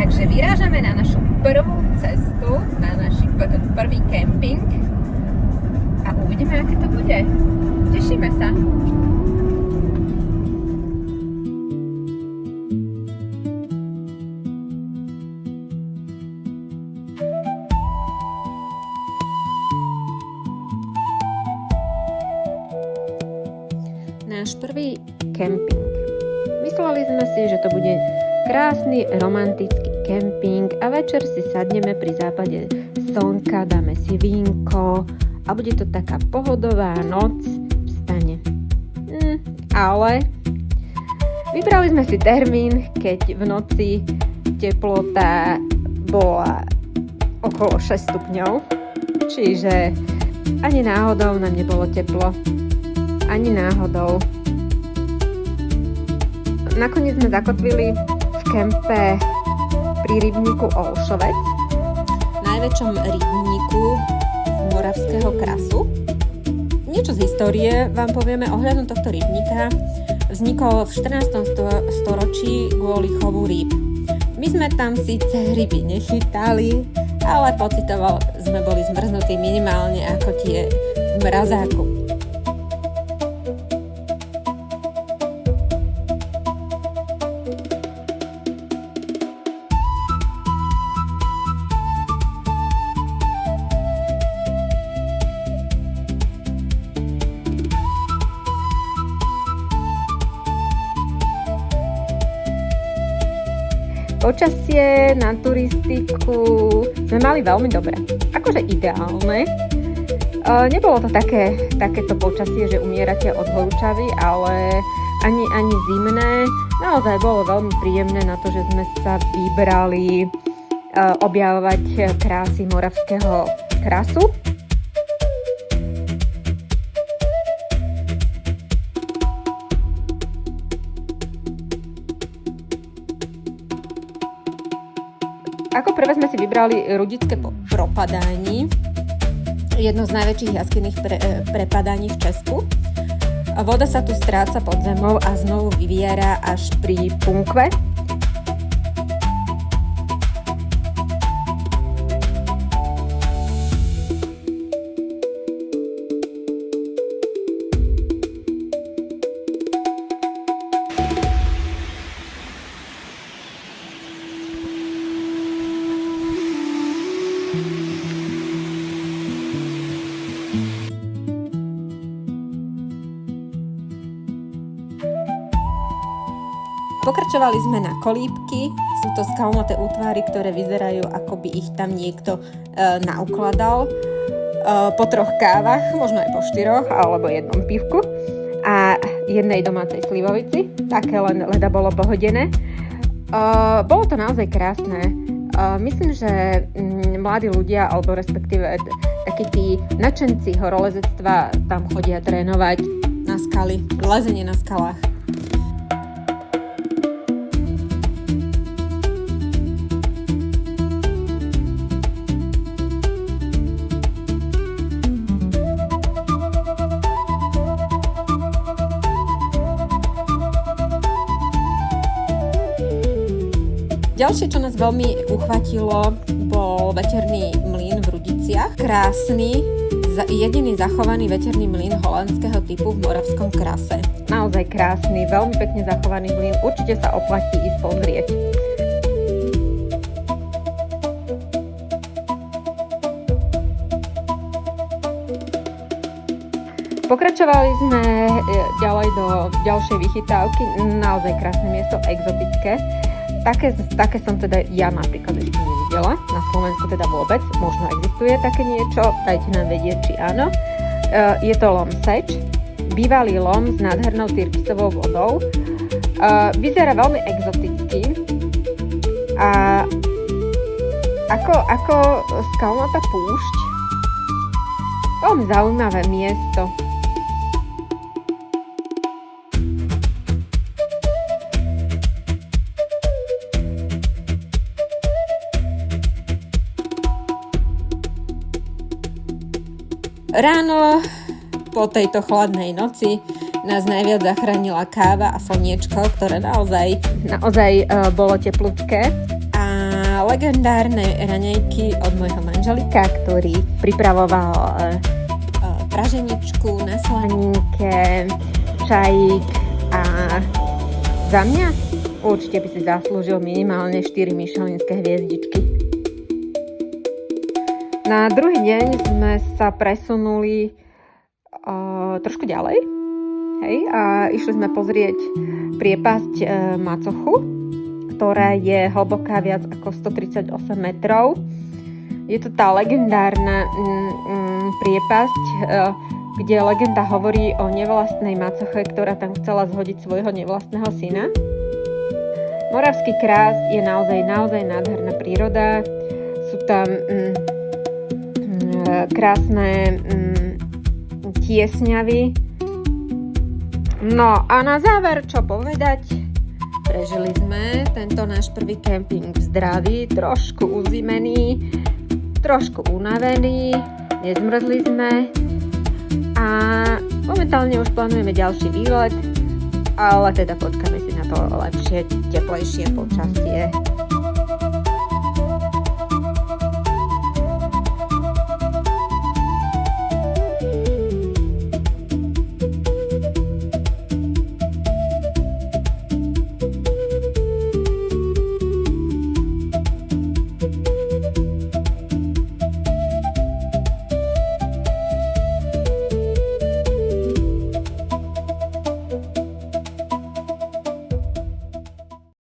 Takže vyrážame na našu prvú cestu, na náš prvý kemping a uvidíme, aké to bude. Tešíme sa. Náš prvý kemping. Mysleli sme si, že to bude krásny romantický kemping a večer si sadneme pri západe slnka, dáme si vínko a bude to taká pohodová noc v stane. Ale vybrali sme si termín, keď v noci teplota bola okolo 6 stupňov, čiže ani náhodou nám nebolo teplo, ani náhodou. Nakoniec sme zakotvili v kempe pri rybníku Olšovec, najväčšom rybníku Moravského krasu. Niečo z histórie vám povieme ohľadom tohto rybníka. Vznikol v 14. storočí kvôli chovu rýb. My sme tam síce ryby nechytali, ale pocitovo sme boli zmrznutí minimálne ako tie v mrazáku. Počasie na turistiku sme mali veľmi dobré. Akože ideálne. Nebolo to takéto počasie, že umierate od horúčavy, ale ani zimné. Naozaj bolo veľmi príjemné na to, že sme sa vybrali objavovať krásy Moravského krasu. Ako prvé sme si vybrali Rudické propadání, jedno z najväčších jaskyných prepadaní v Česku. Voda sa tu stráca pod zemou a znovu vyviera až pri Punkve. Pokračovali sme na kolíbky, sú to skalnaté útvary, ktoré vyzerajú, ako by ich tam niekto naukladal po 3 kávach, možno aj po 4 alebo jednom pivku a jednej domácej slivovici, také len leda bolo pohodené. Bolo to naozaj krásne. Myslím, že mladí ľudia, alebo respektíve takí tí nadšenci horolezectva tam chodia trénovať na skaly, lezenie na skalách. Ďalšie, čo nás veľmi uchvatilo, bol veterný mlyn v Rudiciach. Krásny, jediný zachovaný veterný mlyn holandského typu v Moravskom krase. Naozaj krásny, veľmi pekne zachovaný mlyn. Určite sa oplatí ísť pozrieť. Pokračovali sme ďalej do ďalšej vychytávky. Naozaj krásne miesto, exotické. Také som teda ja napríklad ešte nevidela, na Slovensku teda vôbec, možno existuje také niečo, dajte nám vedieť, či áno. Je to lom Seč, bývalý lom s nádhernou tyrkysovou vodou, vyzerá veľmi exoticky a ako skalnatá púšť, veľmi zaujímavé miesto. Ráno po tejto chladnej noci nás najviac zachránila káva a slniečko, ktoré naozaj bolo teplúčké. A legendárne raňajky od môjho manželika, ktorý pripravoval praženičku na slanínke, čajík a za mňa určite by si zaslúžil minimálne 4 michelinské hviezdičky. Na druhý deň sme sa presunuli trošku ďalej, hej, a išli sme pozrieť priepasť Macochu, ktorá je hlboká viac ako 138 metrov. Je to tá legendárna priepasť, kde legenda hovorí o nevlastnej macoche, ktorá tam chcela zhodiť svojho nevlastného syna. Moravský krás je naozaj nádherná príroda. Sú tam krásne tiesňavy. No a na záver, čo povedať? Prežili sme tento náš prvý kemping v zdraví, trošku uzimený, trošku unavený, nezmrzli sme a momentálne už plánujeme ďalší výlet, ale teda počkáme si na to lepšie, teplejšie počasie.